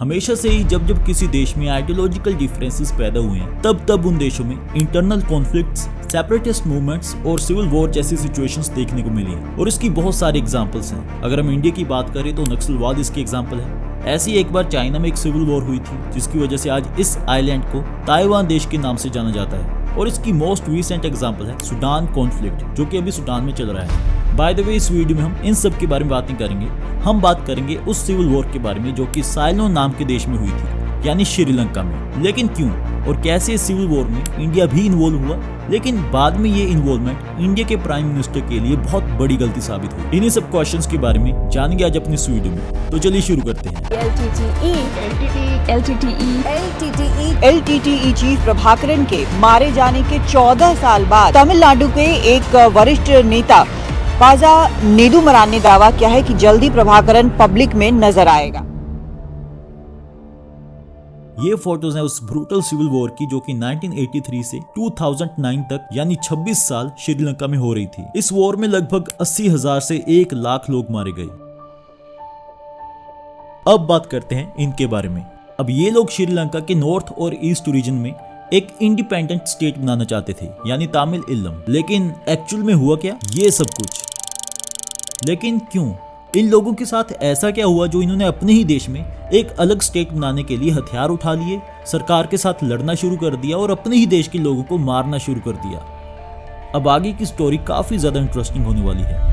हमेशा से ही जब जब किसी देश में आइडियोलॉजिकल डिफरेंसेस पैदा हुए हैं तब तब उन देशों में इंटरनल कॉन्फ्लिक्ट्स, सेपरेटिस्ट मूवमेंट्स और सिविल वॉर जैसी सिचुएशंस देखने को मिली हैं और इसकी बहुत सारे एग्जांपल्स हैं। अगर हम इंडिया की बात करें तो नक्सलवाद इसकी एग्जांपल है। ऐसी एक बार चाइना में एक सिविल वॉर हुई थी जिसकी वजह से आज इस आइलैंड को ताइवान देश के नाम से जाना जाता है और इसकी मोस्ट रीसेंट एग्जांपल है सूडान कॉन्फ्लिक्ट जो कि अभी सूडान में चल रहा है। बाय द वे इस वीडियो में हम इन सब के बारे में बात नहीं करेंगे, हम बात करेंगे उस सिविल वॉर के बारे में जो कि साइलोन नाम के देश में हुई थी यानी श्रीलंका में। लेकिन क्यों और कैसे इस सिविल वॉर में इंडिया भी इन्वॉल्व हुआ, लेकिन बाद में ये इन्वॉल्वमेंट इंडिया के प्राइम मिनिस्टर के लिए बहुत बड़ी गलती साबित हुई। इन्हीं सब क्वेश्चंस के बारे में जानेंगे आज अपनी इस वीडियो में, तो चलिए शुरू करते हैं। LTTE चीफ प्रभाकरन के मारे जाने के 14 साल बाद तमिलनाडु के एक वरिष्ठ नेता पाजा नेदुमरान ने दावा किया है कि जल्दी प्रभाकरन पब्लिक में नजर आएगा। ये फोटोज हैं उस ब्रूटल सिविल वॉर की जो कि 1983 से 2009 तक यानी 26 साल श्रीलंका में हो रही थी। इस वॉर में लगभग 80,000 से 1 लाख लोग मारे गए। अब बात करते हैं इनके बारे में। अब ये लोग श्रीलंका के नॉर्थ और ईस्ट रीजन में एक इंडिपेंडेंट स्टेट बनाना चाहते थे यानी तामिल इल्लम। लेकिन एक्चुअल में हुआ क्या, ये सब कुछ। लेकिन क्यों, इन लोगों के साथ ऐसा क्या हुआ जो इन्होंने अपने ही देश में एक अलग स्टेट बनाने के लिए हथियार उठा लिए, सरकार के साथ लड़ना शुरू कर दिया और अपने ही देश के लोगों को मारना शुरू कर दिया। अब आगे की स्टोरी काफी ज्यादा इंटरेस्टिंग होने वाली है।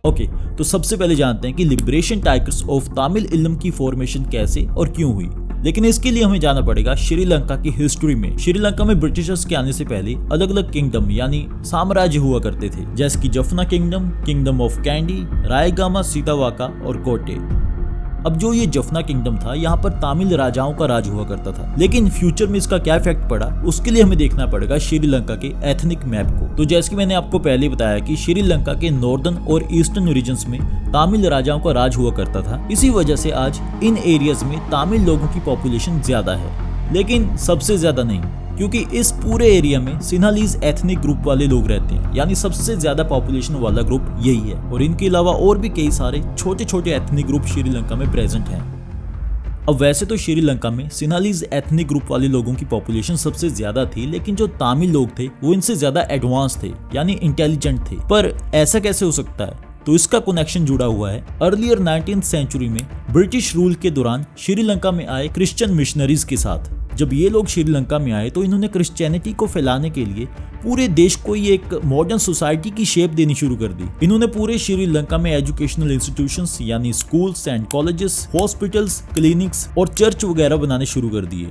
ओके, तो सबसे पहले जानते हैं कि लिबरेशन टाइगर्स ऑफ तामिल इल्लम की फॉर्मेशन कैसे और क्यों हुई। लेकिन इसके लिए हमें जाना पड़ेगा श्रीलंका की हिस्ट्री में। श्रीलंका में ब्रिटिशर्स के आने से पहले अलग अलग किंगडम यानी साम्राज्य हुआ करते थे, जैसे कि Jaffna kingdom, kingdom of Kandy, Raigama, Sitawaka और कोटे। अब जो ये जफना किंगडम था यहाँ पर तामिल राजाओं का राज हुआ करता था। लेकिन फ्यूचर में इसका क्या इफेक्ट पड़ा उसके लिए हमें देखना पड़ेगा श्रीलंका के एथनिक मैप को। तो जैसे कि मैंने आपको पहले बताया कि श्रीलंका के नॉर्दर्न और ईस्टर्न रीजन्स में तामिल राजाओं का राज हुआ करता था। इसी वजह से आज इन एरियाज में तामिल लोगों की पॉपुलेशन ज्यादा है, लेकिन सबसे ज्यादा नहीं, क्योंकि इस पूरे एरिया में सिन्हालीज एथनिक ग्रुप वाले लोग रहते हैं यानी सबसे ज्यादा पॉपुलेशन वाला ग्रुप यही है। और इनके अलावा और भी कई सारे छोटे छोटे एथनिक ग्रुप श्रीलंका में प्रेजेंट हैं। अब वैसे तो श्रीलंका में सिन्हालीज एथनिक ग्रुप वाले लोगों की पॉपुलेशन सबसे ज्यादा थी, लेकिन जो तामिल लोग थे वो इनसे ज्यादा एडवांस थे यानी इंटेलिजेंट थे। पर ऐसा कैसे हो सकता है, तो इसका कनेक्शन जुड़ा हुआ है अर्लियर 19th सेंचुरी में ब्रिटिश रूल के दौरान श्रीलंका में आए क्रिश्चियन मिशनरीज के साथ। जब ये लोग श्रीलंका में आए तो इन्होंने क्रिश्चियनिटी को फैलाने के लिए पूरे देश को ये एक मॉडर्न सोसाइटी की शेप देनी शुरू कर दी। इन्होंने पूरे श्रीलंका में एजुकेशनल इंस्टीट्यूशंस यानी schools and colleges, hospitals, clinics और चर्च वगैरह बनाने शुरू कर दिए।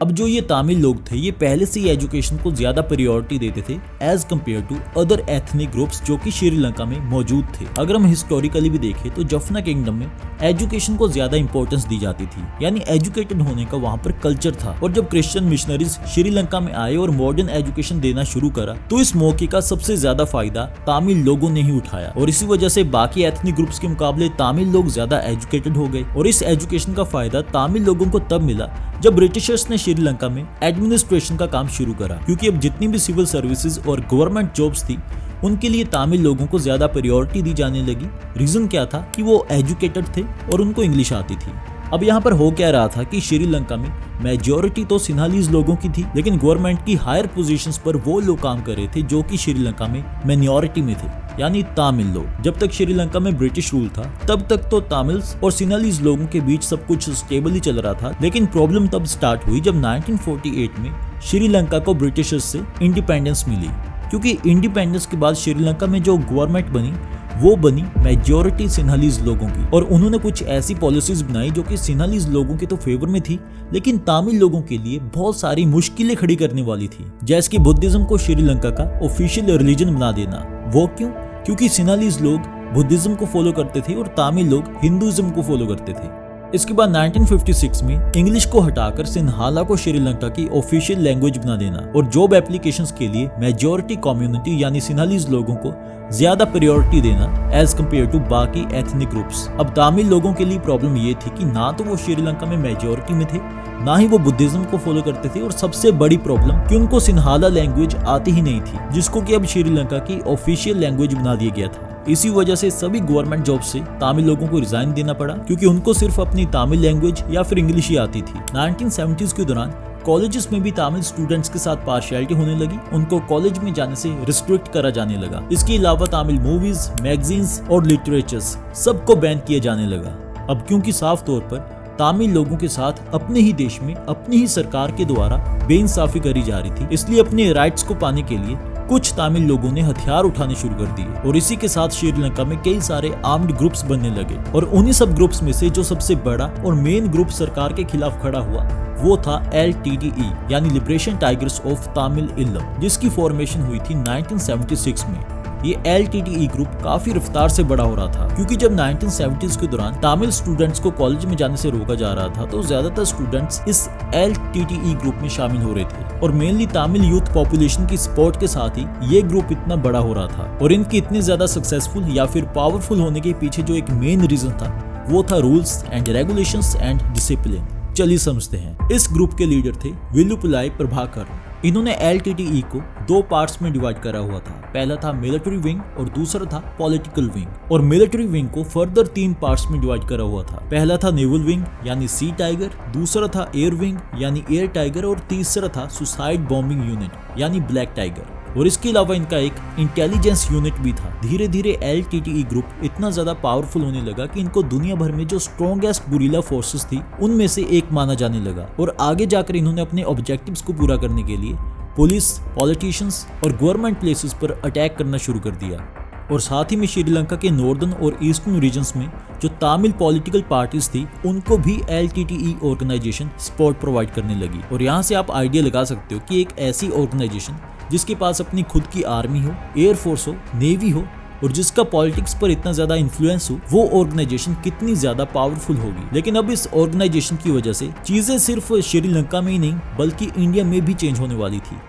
अब जो ये तामिल लोग थे ये पहले से ही एजुकेशन को ज्यादा प्रायोरिटी देते थे as compared to other ethnic groups जो कि श्रीलंका में मौजूद थे। अगर हम हिस्टोरिकली भी देखें तो जफना किंगडम में एजुकेशन को ज्यादा इंपॉर्टेंस दी जाती थी यानी एजुकेटेड होने का वहाँ पर कल्चर था। और जब क्रिश्चियन मिशनरीज श्रीलंका में आए और मॉडर्न एजुकेशन देना शुरू करा तो इस मौके का सबसे ज्यादा फायदा तामिल लोगों ने ही उठाया और इसी वजह से बाकी एथनिक ग्रुप्स के मुकाबले तामिल लोग ज्यादा एजुकेटेड हो गए। और इस एजुकेशन का फायदा तामिल लोगों को तब मिला जब ब्रिटिशर्स ने श्रीलंका में एडमिनिस्ट्रेशन का काम शुरू करा, क्योंकि अब जितनी भी सिविल सर्विसेज और गवर्नमेंट जॉब्स थी उनके लिए तामिल लोगों को ज्यादा प्रायोरिटी दी जाने लगी। रीजन क्या था कि वो एजुकेटेड थे और उनको इंग्लिश आती थी। अब यहाँ पर हो क्या रहा था कि श्रीलंका में मेजॉरिटी तो सिन्हालीज लोगों की थी, लेकिन गवर्नमेंट की हायर पोजीशंस पर वो लोग काम कर रहे थे जो कि श्रीलंका में माइनॉरिटी में थे यानी तामिल लोग। जब तक श्रीलंका में ब्रिटिश रूल था तब तक तो तामिल्स और सिन्हालीज लोगों के बीच सब कुछ स्टेबली चल रहा था। लेकिन प्रॉब्लम तब स्टार्ट हुई जब 1948 में श्रीलंका को ब्रिटिशर्स से इंडिपेंडेंस मिली, क्योंकि इंडिपेंडेंस के बाद श्रीलंका में जो गवर्नमेंट बनी वो बनी मेजॉरिटी सिन्हालीज लोगों की। और उन्होंने कुछ ऐसी पॉलिसीज बनाई जो कि सिन्हालीज लोगों के तो फेवर में थी, लेकिन तामिल लोगों के लिए बहुत सारी मुश्किलें खड़ी करने वाली थी, जैसे कि बुद्धिज्म को श्रीलंका का ऑफिशियल रिलीजन बना देना। वो क्यों? क्योंकि सिन्हालीज लोग बुद्धिज्म को फॉलो करते थे और तामिल लोग हिंदुइज्म को फॉलो करते थे। इसके बाद 1956 में इंग्लिश को हटाकर सिन्हाला को श्रीलंका की ऑफिशियल लैंग्वेज बना देना और जॉब एप्लीकेशंस के लिए मेजॉरिटी कम्युनिटी यानी सिन्हालीज लोगों को ज्यादा प्रायोरिटी देना एज कम्पेयर टू बाकी एथनिक ग्रुप्स। अब तामिल लोगों के लिए प्रॉब्लम ये थी कि ना तो वो श्रीलंका में मेजॉरिटी में थे, ना ही वो बुद्धिज्म को फॉलो करते थे, और सबसे बड़ी प्रॉब्लम कि उनको सिन्हाला लैंग्वेज आती ही नहीं थी, जिसको कि अब श्रीलंका की ऑफिशियल लैंग्वेज बना दिया गया था। इसी वजह से सभी गवर्नमेंट जॉब से तमिल लोगों को रिजाइन देना पड़ा, क्योंकि उनको सिर्फ अपनी तमिल लैंग्वेज या फिर इंग्लिश ही आती थी। 1970s के दौरान कॉलेजेस में भी तमिल स्टूडेंट्स के साथ पार्शियलिटी होने लगी, उनको कॉलेज में जाने से रिस्ट्रिक्ट करा जाने लगा। इसके अलावा तमिल मूवीज, मैगजीन्स और लिटरेचर्स सबको बैन किया जाने लगा। अब क्योंकि साफ तौर पर तमिल लोगों के साथ अपने ही देश में अपनी ही सरकार के द्वारा बेइंसाफी करी जा रही थी, इसलिए अपने राइट्स को पाने के लिए कुछ तमिल लोगों ने हथियार उठाने शुरू कर दिए और इसी के साथ श्रीलंका में कई सारे आर्म्ड ग्रुप्स बनने लगे। और उन्हीं सब ग्रुप्स में से जो सबसे बड़ा और मेन ग्रुप सरकार के खिलाफ खड़ा हुआ वो था LTTE यानी लिबरेशन टाइगर्स ऑफ तमिल इल्लम, जिसकी फॉर्मेशन हुई थी 1976 में। ये LTTE ग्रुप काफी रफ्तार से बड़ा हो रहा था, क्योंकि जब 1970s के दौरान तमिल स्टूडेंट्स को कॉलेज में जाने से रोका जा रहा था तो ज्यादातर स्टूडेंट्स इस LTTE ग्रुप में शामिल हो रहे थे और मेनली तमिल यूथ पॉपुलेशन की सपोर्ट के साथ ही ये ग्रुप इतना बड़ा हो रहा था। और इनके इतने ज्यादा सक्सेसफुल या फिर पावरफुल होने के पीछे जो एक मेन रीजन था वो था rules and regulations and discipline. चलिए समझते हैं। इस ग्रुप के लीडर थे वेलुपुलाई प्रभाकर। इन्होंने LTTE को दो पार्ट्स में डिवाइड करा हुआ था। पहला था मिलिट्री विंग और दूसरा था पॉलिटिकल विंग। और मिलिट्री विंग को फर्दर 3 पार्ट्स में डिवाइड करा हुआ था। पहला था नेवल विंग यानी सी टाइगर, दूसरा था एयर विंग यानी एयर टाइगर और तीसरा था सुसाइड बॉम्बिंग यूनिट यानी ब्लैक टाइगर। और इसके अलावा इनका एक इंटेलिजेंस यूनिट भी था। धीरे धीरे LTTE ग्रुप इतना ज्यादा पावरफुल होने लगा कि इनको दुनिया भर में जो स्ट्रॉन्गेस्ट गुरिल्ला फोर्सेस थी उनमें से एक माना जाने लगा। और आगे जाकर इन्होंने अपने ऑब्जेक्टिव्स को पूरा करने के लिए पुलिस, पॉलिटिशियंस और गवर्नमेंट प्लेसेस पर अटैक करना शुरू कर दिया। और साथ ही में श्रीलंका के नॉर्दर्न और ईस्टर्न रीजन्स में जो तमिल पॉलिटिकल पार्टीज थी उनको भी LTTE ऑर्गेनाइजेशन सपोर्ट प्रोवाइड करने लगी। और यहाँ से आप आइडिया लगा सकते हो कि एक ऐसी ऑर्गेनाइजेशन जिसके पास अपनी खुद की आर्मी हो, एयर फोर्स हो, नेवी हो और जिसका पॉलिटिक्स पर इतना ज्यादा इन्फ्लुएंस हो, वो ऑर्गेनाइजेशन कितनी ज्यादा पावरफुल होगी। लेकिन अब इस ऑर्गेनाइजेशन की वजह से चीजें सिर्फ श्रीलंका में ही नहीं बल्कि इंडिया में भी चेंज होने वाली थी।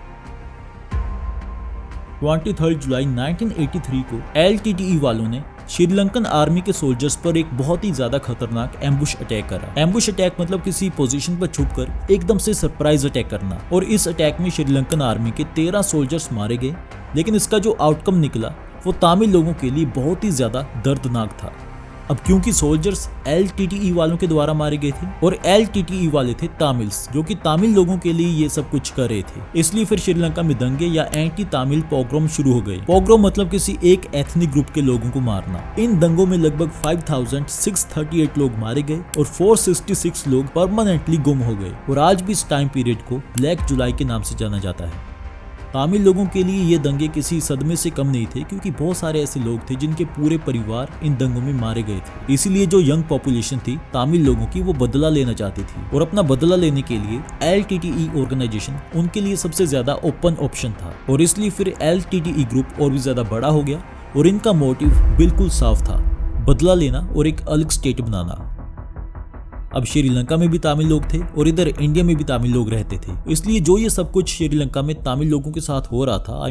23 जुलाई 1983 को LTTE वालों ने श्रीलंकन आर्मी के सोल्जर्स पर एक बहुत ही ज्यादा खतरनाक एम्बुश अटैक करा। एम्बुश अटैक मतलब किसी पोजीशन पर छुपकर एकदम से सरप्राइज अटैक करना। और इस अटैक में श्रीलंकन आर्मी के 13 सोल्जर्स मारे गए। लेकिन इसका जो आउटकम निकला वो तमिल लोगों के लिए बहुत ही ज्यादा दर्दनाक था। अब क्योंकि सोल्जर्स LTTE वालों के द्वारा मारे गए थे और LTTE वाले थे तमिल्स, जो कि तमिल लोगों के लिए ये सब कुछ कर रहे थे, इसलिए फिर श्रीलंका में दंगे या एंटी तमिल पोग्रोम शुरू हो गए। पोग्रोम मतलब किसी एक एथनिक ग्रुप के लोगों को मारना। इन दंगों में लगभग 5638 लोग मारे गए और 466 लोग परमानेंटली गुम हो गए। और आज भी इस टाइम पीरियड को ब्लैक जुलाई के नाम से जाना जाता है। तमिल लोगों के लिए ये दंगे किसी सदमे से कम नहीं थे, क्योंकि बहुत सारे ऐसे लोग थे जिनके पूरे परिवार इन दंगों में मारे गए थे। इसीलिए जो यंग पॉपुलेशन थी तमिल लोगों की वो बदला लेना चाहती थी और अपना बदला लेने के लिए LTTE ऑर्गेनाइजेशन उनके लिए सबसे ज्यादा ओपन ऑप्शन था। और इसलिए फिर LTTE ग्रुप और भी ज्यादा बड़ा हो गया और इनका मोटिव बिल्कुल साफ था, बदला लेना और एक अलग स्टेट बनाना। अब श्रीलंका में भी तमिल लोग थे और इधर इंडिया में भी तमिल लोग रहते थे, इसलिए जो ये सब कुछ श्रीलंका में तमिल लोगों के साथ हो रहा था,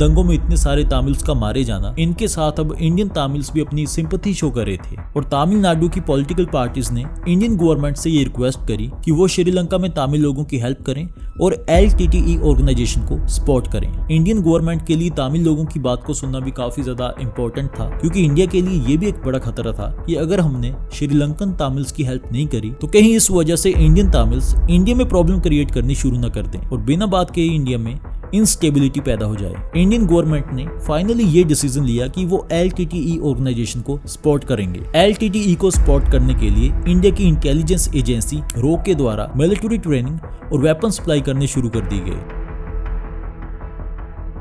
दंगों में इतने सारे तमिल्स का मारे जाना, इनके साथ अब इंडियन तमिल्स भी अपनी सिंपैथी शो कर रहे थे। और तमिलनाडु की पॉलिटिकल पार्टीज ने इंडियन गवर्नमेंट से ये रिक्वेस्ट करी कि वो श्रीलंका में तमिल लोगों की हेल्प करें और LTTE ऑर्गेनाइजेशन को सपोर्ट करें। इंडियन गवर्नमेंट के लिए तमिल लोगों की बात को सुनना भी काफी ज्यादा इंपॉर्टेंट था, क्योंकि इंडिया के लिए ये भी एक बड़ा खतरा था कि अगर हमने श्रीलंकन तमिल्स की हेल्प नहीं करी तो कहीं इस वजह से इंडियन तमिल्स इंडिया में प्रॉब्लम क्रिएट करनी शुरू न कर दें और बिना बात के इंडिया में इंस्टेबिलिटी पैदा हो जाए। इंडियन गवर्नमेंट ने फाइनली ये डिसीजन लिया कि वो LTTE ऑर्गेनाइजेशन को सपोर्ट करेंगे। LTTE को सपोर्ट करने के लिए इंडिया की इंटेलिजेंस एजेंसी RO के द्वारा मिलिट्री ट्रेनिंग और वेपन सप्लाई करने शुरू कर दी गई।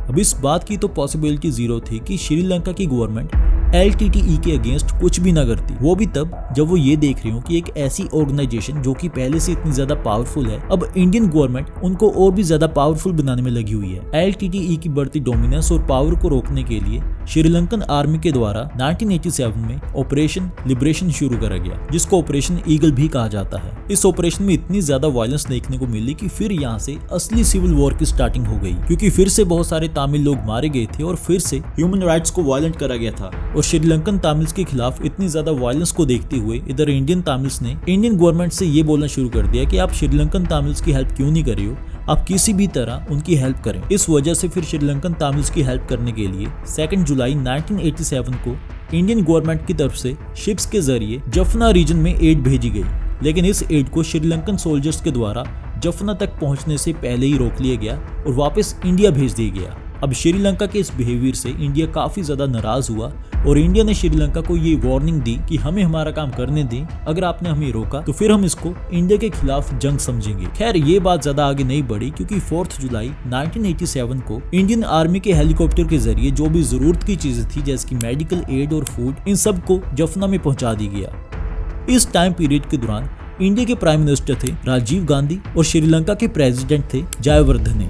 अब इस बात की तो पॉसिबिलिटी जीरो थी कि श्रीलंका की गवर्नमेंट LTTE के अगेंस्ट कुछ भी ना करती, वो भी तब जब वो ये देख रही हो कि एक ऐसी ऑर्गेनाइजेशन जो कि पहले से इतनी ज्यादा पावरफुल है, अब इंडियन गवर्नमेंट उनको और भी ज्यादा पावरफुल बनाने में लगी हुई है। LTTE की बढ़ती डोमिनेंस और पावर को रोकने के लिए श्रीलंकन आर्मी के द्वारा 1987 में ऑपरेशन लिबरेशन शुरू करा गया, जिसको ऑपरेशन ईगल भी कहा जाता है। इस ऑपरेशन में इतनी ज्यादा वायलेंस देखने को मिली कि फिर यहाँ से असली सिविल वॉर की स्टार्टिंग हो गई, क्योंकि फिर से बहुत सारे तमिल लोग मारे गए थे और फिर से ह्यूमन राइट्स को वायलेंट करा गया था। और श्रीलंकन तमिल्स के खिलाफ इतनी ज्यादा वायलेंस को देखते हुए इधर इंडियन तमिल्स ने इंडियन गवर्नमेंट से ये बोलना शुरू कर दिया कि आप श्रीलंकन तमिल्स की हेल्प क्यों नहीं कर रही हो, आप किसी भी तरह उनकी हेल्प करें। इस वजह से फिर श्रीलंकन तमिल्स की हेल्प करने के लिए 2 जुलाई 1987 को इंडियन गवर्नमेंट की तरफ से शिप्स के जरिए जफना रीजन में एड भेजी गई, लेकिन इस एड को श्रीलंकन सोल्जर्स के द्वारा जफना तक पहुंचने से पहले ही रोक लिया गया और वापस इंडिया भेज दिया गया। अब श्रीलंका के इस बिहेवियर से इंडिया काफी ज्यादा नाराज हुआ और इंडिया ने श्रीलंका को ये वार्निंग दी कि हमें हमारा काम करने दें, अगर आपने हमें रोका तो फिर हम इसको इंडिया के खिलाफ जंग समझेंगे। खैर ये बात ज्यादा आगे नहीं बढ़ी, क्योंकि 4 जुलाई 1987 को इंडियन आर्मी के हेलीकॉप्टर के जरिए जो भी जरूरत की चीजें थी जैसे कि मेडिकल एड और फूड, इन सब को जफना में पहुंचा दिया गया। इस टाइम पीरियड के दौरान इंडिया के प्राइम मिनिस्टर थे राजीव गांधी और श्रीलंका के प्रेसिडेंट थे जयवर्धने।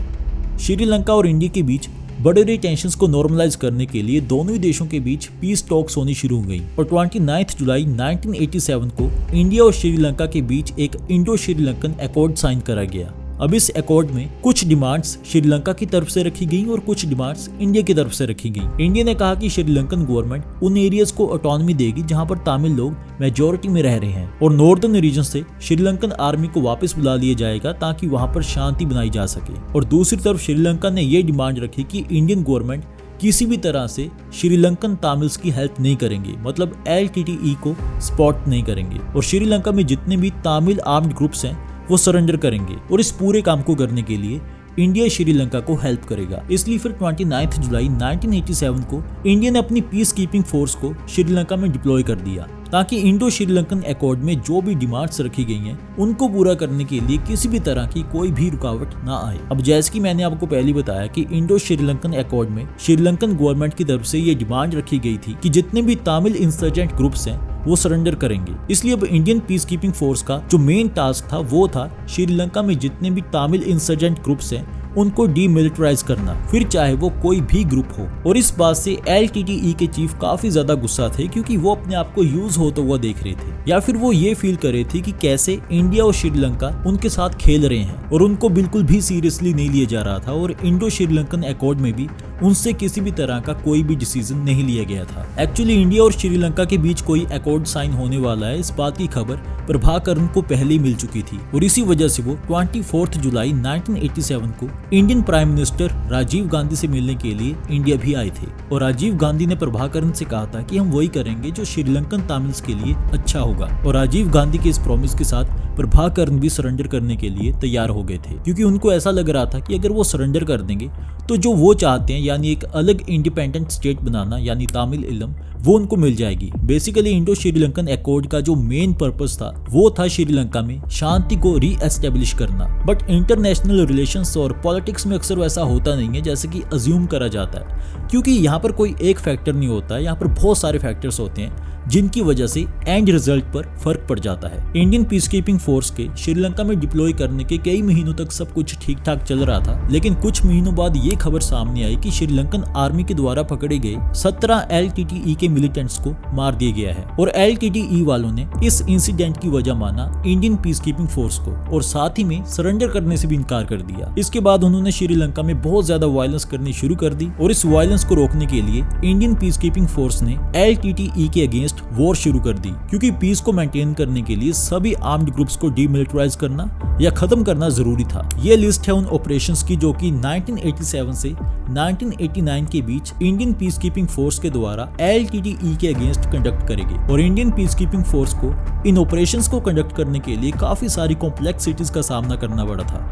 श्रीलंका और इंडिया के बीच बढ़ रही टेंशंस को नॉर्मलाइज करने के लिए दोनों ही देशों के बीच पीस टॉक्स होनी शुरू हो गई और 29 जुलाई 1987 को इंडिया और श्रीलंका के बीच एक इंडो श्रीलंकन अकॉर्ड साइन करा गया। अब इस अकॉर्ड में कुछ डिमांड्स श्रीलंका की तरफ से रखी गई और कुछ डिमांड्स इंडिया की तरफ से रखी गई। इंडिया ने कहा कि श्रीलंकन गवर्नमेंट उन एरियाज को ऑटोनॉमी देगी जहां पर तमिल लोग मेजोरिटी में रह रहे हैं और नॉर्दर्न रीजन से श्रीलंकन आर्मी को वापस बुला लिया जाएगा ताकि वहां पर शांति बनाई जा सके। और दूसरी तरफ श्रीलंका ने यह डिमांड रखी कि इंडियन गवर्नमेंट किसी भी तरह से श्रीलंकन तमिल्स की हेल्प नहीं करेंगे, मतलब LTTE को सपोर्ट नहीं करेंगे और श्रीलंका में जितने भी तमिल आर्म्ड ग्रुप्स हैं वो सरेंडर करेंगे और इस पूरे काम को करने के लिए इंडिया श्रीलंका को हेल्प करेगा। इसलिए फिर 29 जुलाई 1987 को इंडिया ने अपनी पीस कीपिंग फोर्स को श्रीलंका में डिप्लॉय कर दिया ताकि इंडो श्रीलंकन अकॉर्ड में जो भी डिमांड्स रखी गई हैं उनको पूरा करने के लिए किसी भी तरह की कोई भी रुकावट ना आए। अब जैसे कि मैंने आपको पहले बताया कि इंडो श्रीलंकन अकॉर्ड में श्रीलंकन गवर्नमेंट की तरफ से ये डिमांड रखी गई थी कि जितने भी तमिल इंसर्जेंट ग्रुप्स हैं वो सरेंडर करेंगे। इसलिए अब इंडियन पीस कीपिंग फोर्स का जो मेन टास्क था वो था श्रीलंका में जितने भी तमिल इंसर्जेंट ग्रुप्स हैं उनको डीमिलिटराइज करना, फिर चाहे वो कोई भी ग्रुप हो। और इस बात से LTTE के चीफ काफी ज्यादा गुस्सा थे, क्योंकि वो अपने आप को यूज होता हुआ देख रहे थे या फिर वो ये फील कर रहे थे कि कैसे इंडिया और श्रीलंका उनके साथ खेल रहे हैं और उनको बिल्कुल भी सीरियसली नहीं लिया जा रहा था और इंडो श्रीलंकन अकॉर्ड में भी उनसे किसी भी तरह का कोई भी डिसीजन नहीं लिया गया था। एक्चुअली इंडिया और श्रीलंका के बीच कोई अकॉर्ड साइन होने वाला है, इस बात की खबर प्रभाकरन को पहले ही मिल चुकी थी और इसी वजह से वो 24 जुलाई 1987 को Indian prime minister Rajiv Gandhi से मिलने के लिए इंडिया भी आए थे और राजीव गांधी ने प्रभाकरन से कहा था कि हम वही करेंगे जो श्रीलंकन तमिल्स के लिए अच्छा होगा। और राजीव गांधी के इस प्रॉमिस के साथ प्रभाकरन भी सरेंडर करने के लिए तैयार हो गए थे, क्योंकि उनको ऐसा लग रहा था कि अगर वो सरेंडर कर देंगे तो जो वो चाहते हैं यानी एक अलग इंडिपेंडेंट स्टेट बनाना यानी तमिल इलम, वो उनको मिल जाएगी। बेसिकली इंडो श्रीलंकन अकॉर्ड का जो मेन पर्पस था वो था श्रीलंका में शांति को रीएस्टेब्लिश करना। बट इंटरनेशनल रिलेशंस और पॉलिटिक्स में अक्सर वैसा होता नहीं है जैसे कि अज्यूम करा जाता है, क्योंकि यहाँ पर कोई एक फैक्टर नहीं होता है, यहाँ पर बहुत सारे फैक्टर्स होते हैं जिनकी वजह से एंड रिजल्ट पर फर्क पड़ जाता है। इंडियन पीस कीपिंग फोर्स के श्रीलंका में डिप्लॉय करने के कई महीनों तक सब कुछ ठीक ठाक चल रहा था, लेकिन कुछ महीनों बाद ये खबर सामने आई कि श्रीलंकन आर्मी के द्वारा पकड़े गए 17 LTTE के मिलिटेंट्स को मार दिया गया है और LTTE वालों ने इस इंसिडेंट की वजह माना इंडियन पीस कीपिंग फोर्स को और साथ ही में सरेंडर करने से भी इनकार कर दिया। इसके बाद उन्होंने श्रीलंका में बहुत ज्यादा वायलेंस करनी शुरू कर दी और इस वायलेंस को रोकने के लिए इंडियन पीस कीपिंग फोर्स ने LTTE के अगेंस्ट वॉर शुरू कर दी, क्योंकि पीस को मेंटेन करने के लिए सभी आर्म्ड ग्रुप्स को डीमिलिटराइज करना या खत्म करना जरूरी था। ये लिस्ट है उन ऑपरेशंस की जो कि 1987 से 1989 के बीच इंडियन पीस कीपिंग फोर्स के द्वारा LTTE के अगेंस्ट कंडक्ट करेगी और इंडियन पीस कीपिंग फोर्स को इन ऑपरेशंस को कंडक्ट करने के लिए काफी सारी कॉम्प्लेक्सिटीज का सामना करना पड़ा था।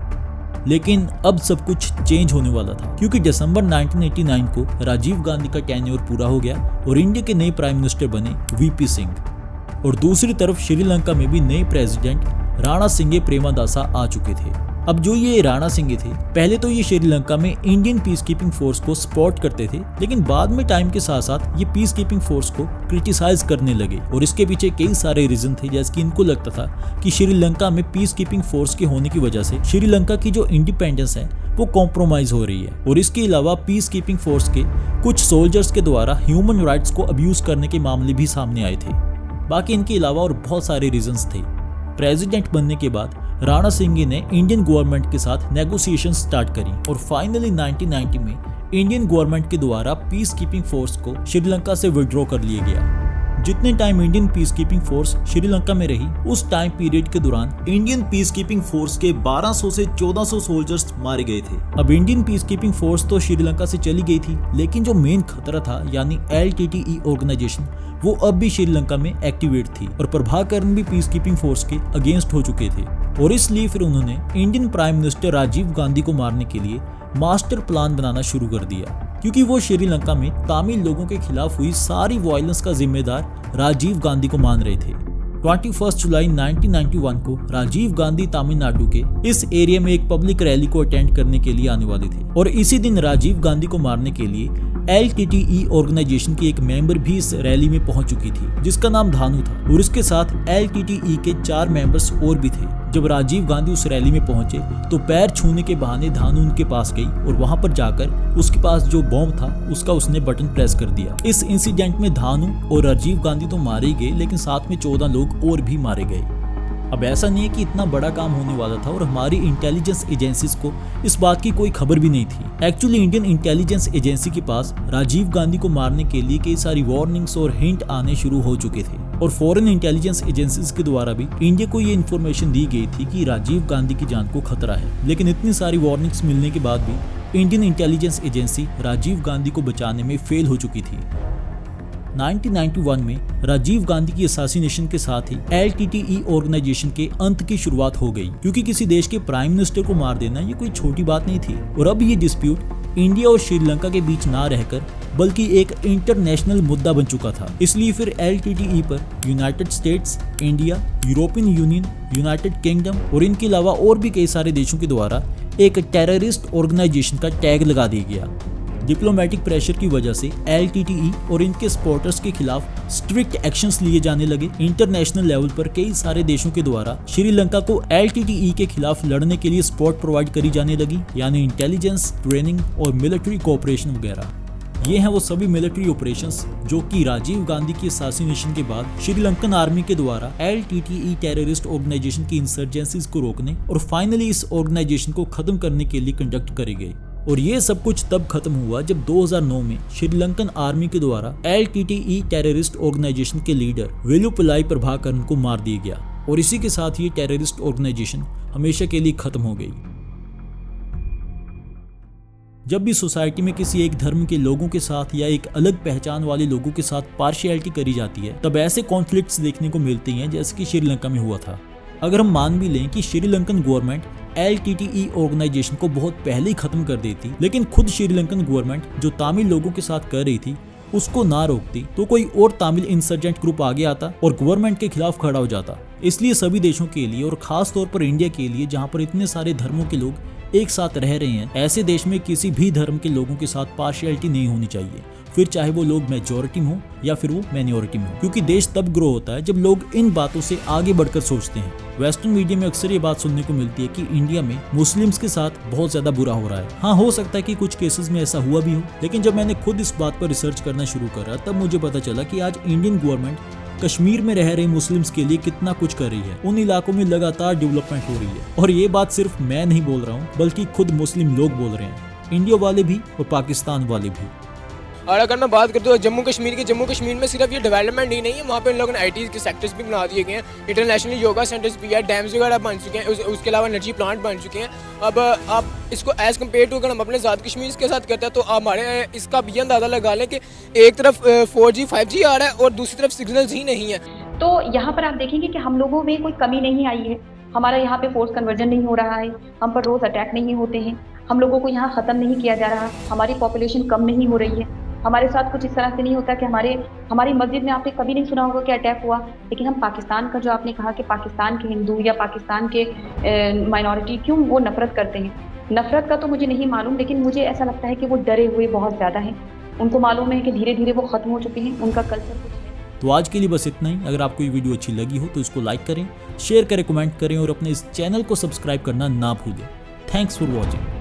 लेकिन अब सब कुछ चेंज होने वाला था, क्योंकि दिसंबर 1989 को राजीव गांधी का टेन्योर पूरा हो गया और इंडिया के नए प्राइम मिनिस्टर बने VP सिंह और दूसरी तरफ श्रीलंका में भी नए प्रेसिडेंट राणा सिंघे प्रेमदासा आ चुके थे। अब जो ये राणा सिंघे थे, पहले तो ये श्रीलंका में इंडियन पीस कीपिंग फोर्स को सपोर्ट करते थे, लेकिन बाद में टाइम के साथ साथ ये पीस कीपिंग फोर्स को क्रिटिसाइज करने लगे और इसके पीछे कई सारे रीजन थे, जैसे कि इनको लगता था कि श्रीलंका में पीस कीपिंग फोर्स के होने की वजह से श्रीलंका की जो इंडिपेंडेंस है वो कॉम्प्रोमाइज हो रही है और इसके अलावा पीस कीपिंग फोर्स के कुछ सोल्जर्स के द्वारा ह्यूमन राइट्स को अब्यूज करने के मामले भी सामने आए थे। बाकी इनके अलावा और बहुत सारे रीजंस थे। प्रेसिडेंट बनने के बाद राणा सिंघे ने इंडियन गवर्नमेंट के साथ नेगोशिएशन स्टार्ट करी और फाइनली 1990 में इंडियन गवर्नमेंट के द्वारा पीस कीपिंग फोर्स को श्रीलंका से विड्रॉ कर लिया गया। जितने time Indian peace keeping force Sri Lanka में रही, उस टाइम पीरियड के दौरान इंडियन पीस कीपिंग फोर्स के 1200 से 1400 सोल्जर्स मारे गए थे। अब इंडियन पीस कीपिंग फोर्स तो श्रीलंका से चली गई थी, लेकिन जो मेन खतरा था यानी LTTE ऑर्गेनाइजेशन, वो अब भी श्रीलंका में एक्टिवेट थी और प्रभाकरण भी पीस कीपिंग फोर्स के अगेंस्ट हो चुके थे। और इसलिए फिर उन्होंने Indian prime minister Rajiv Gandhi को मारने के लिए मास्टर प्लान बनाना शुरू कर दिया, क्योंकि वो श्रीलंका में तमिल लोगों के खिलाफ हुई सारी वायलेंस का जिम्मेदार राजीव गांधी को मान रहे थे। 21 जुलाई 1991 को राजीव गांधी तमिलनाडु के इस एरिया में एक पब्लिक रैली को अटेंड करने के लिए आने वाले थे और इसी दिन राजीव गांधी को मारने के लिए LTTE ऑर्गेनाइजेशन की एक मेंबर भी इस रैली में पहुंच चुकी थी, जिसका नाम धानु था, और इसके साथ LTTE के 4 मेंबर्स और भी थे। जब राजीव गांधी उस रैली में पहुंचे तो पैर छूने के बहाने धानु उनके पास गई और वहां पर जाकर उसके पास जो बॉम्ब था उसका उसने बटन प्रेस कर दिया। इस इंसिडेंट में धानु और राजीव गांधी तो मारे गए, लेकिन साथ में 14 लोग और भी मारे गए। अब ऐसा नहीं है कि इतना बड़ा काम होने वाला था और हमारी इंटेलिजेंस एजेंसीज को इस बात की कोई खबर भी नहीं थी। एक्चुअली इंडियन इंटेलिजेंस एजेंसी के पास राजीव गांधी को मारने के लिए कई सारी वार्निंग्स और हिंट आने शुरू हो चुके थे और फॉरेन इंटेलिजेंस एजेंसीज के द्वारा भी इंडिया को ये इन्फॉर्मेशन दी गई थी कि राजीव गांधी की जान को खतरा है। लेकिन इतनी सारी वार्निंग्स मिलने के बाद भी Indian intelligence agency Rajiv Gandhi को बचाने में फेल हो चुकी थी। 1991 में राजीव गांधी की असैसिनेशन के साथ ही LTTE ऑर्गेनाइजेशन के अंत की शुरुआत हो गई, क्योंकि किसी देश के प्राइम मिनिस्टर को मार देना ये कोई छोटी बात नहीं थी। और अब ये डिस्प्यूट इंडिया और श्रीलंका के बीच ना रहकर बल्कि एक इंटरनेशनल मुद्दा बन चुका था। इसलिए फिर LTTE पर United states, India, European union, United kingdom और इनके अलावा और भी कई सारे देशों के द्वारा एक टेररिस्ट ऑर्गेनाइजेशन का टैग लगा दिया गया। डिप्लोमेटिक प्रेशर की वजह से LTTE और इनके सपोर्टर्स के खिलाफ स्ट्रिक्ट एक्शंस लिए जाने लगे। इंटरनेशनल लेवल पर कई सारे देशों के द्वारा श्रीलंका को LTTE के खिलाफ लड़ने के लिए सपोर्ट प्रोवाइड करी जाने लगी, यानी इंटेलिजेंस, ट्रेनिंग और मिलिट्री कोऑपरेशन वगैरह। ये हैं वो सभी मिलिट्री ऑपरेशंस जो कि राजीव गांधी की असैसिनेशन के बाद श्रीलंकन आर्मी के द्वारा LTTE टेररिस्ट ऑर्गेनाइजेशन की इंसर्जेंसीज को रोकने और फाइनली इस ऑर्गेनाइजेशन को खत्म करने के लिए कंडक्ट करी गई। और ये सब कुछ तब खत्म हुआ जब 2009 में श्रीलंकन आर्मी के द्वारा LTTE टेररिस्ट ऑर्गेनाइजेशन के लीडर वेलुपलाई प्रभाकरण को मार दिया गया और इसी के साथ ये टेररिस्ट ऑर्गेनाइजेशन हमेशा के लिए खत्म हो गई। जब भी सोसाइटी में किसी एक धर्म के लोगों के साथ या एक अलग पहचान वाले लोगों के साथ पार्शियलिटी करी जाती है, तब ऐसे कॉन्फ्लिक्ट्स देखने को मिलते हैं जैसे कि श्रीलंका में हुआ था। अगर हम मान भी लें कि श्रीलंकन गवर्नमेंट LTTE ऑर्गेनाइजेशन को बहुत पहले ही खत्म कर देती, लेकिन खुद श्रीलंकन गवर्नमेंट जो तमिल लोगों के साथ कर रही थी उसको ना रोकती, तो कोई और तमिल इंसर्जेंट ग्रुप आगे आता और गवर्नमेंट के खिलाफ खड़ा हो जाता। इसलिए सभी देशों के लिए और खास तौर पर इंडिया के लिए, जहाँ पर इतने सारे धर्मों के लोग एक साथ रह रहे हैं, ऐसे देश में किसी भी धर्म के लोगों के साथ पार्शियलिटी नहीं होनी चाहिए, फिर चाहे वो लोग मेजॉरिटी में हो या फिर वो माइनॉरिटी में हो, क्योंकि देश तब ग्रो होता है जब लोग इन बातों से आगे बढ़कर सोचते हैं। वेस्टर्न मीडिया में अक्सर ये बात सुनने को मिलती है कि इंडिया में मुस्लिम्स के साथ बहुत ज्यादा बुरा हो रहा है। हाँ, हो सकता है कि कुछ केसेस में ऐसा हुआ भी हो, लेकिन जब मैंने खुद इस बात पर रिसर्च करना शुरू करा तब मुझे पता चला कि आज इंडियन गवर्नमेंट कश्मीर में रह रहे मुस्लिम्स के लिए कितना कुछ कर रही है। उन इलाकों में लगातार डेवलपमेंट हो रही है और ये बात सिर्फ मैं नहीं बोल रहा हूँ, बल्कि खुद मुस्लिम लोग बोल रहे हैं, इंडिया वाले भी और पाकिस्तान वाले भी। और अगर मैं बात करता हूँ जम्मू कश्मीर में सिर्फ ये डेवलपमेंट ही नहीं है, वहाँ पे इन लोगों ने IT के सेक्टर्स भी बना दिए गए हैं, इंटरनेशनल योगा सेंटर्स भी है, डैम्स वगैरह बन चुके हैं, उसके अलावा एनर्जी प्लांट बन चुके हैं। अब आप इसको एज़ कम्पेयर टू अगर हम अपने ज़ात कश्मीर के साथ करते हैं तो हमारे इसका भी अंदाज़ा लगा लें कि एक तरफ 4G 5G आ रहा है और दूसरी तरफ सिग्नल्स ही नहीं है। तो यहाँ पर आप देखेंगे कि हम लोगों में कोई कमी नहीं आई है, हमारा यहाँ पे फोर्स कन्वर्जन नहीं हो रहा है, हम पर रोज़ अटैक नहीं होते हैं, हम लोगों को यहाँ ख़त्म नहीं किया जा रहा, हमारी पॉपुलेशन कम नहीं हो रही है, हमारे साथ कुछ इस तरह से नहीं होता कि हमारी मस्जिद में आपने कभी नहीं सुना होगा कि अटैक हुआ। लेकिन हम पाकिस्तान का, जो आपने कहा कि पाकिस्तान के हिंदू या पाकिस्तान के माइनॉरिटी क्यों वो नफ़रत करते हैं, नफ़रत का तो मुझे नहीं मालूम, लेकिन मुझे ऐसा लगता है कि वो डरे हुए बहुत ज़्यादा हैं। उनको मालूम है कि धीरे धीरे वो ख़त्म हो चुके हैं, उनका कल्चर कुछ है। तो आज के लिए बस इतना ही। अगर आपको ये वीडियो अच्छी लगी हो तो इसको लाइक करें, शेयर करें, कमेंट करें और अपने इस चैनल को सब्सक्राइब करना ना भूलें। Thanks for watching.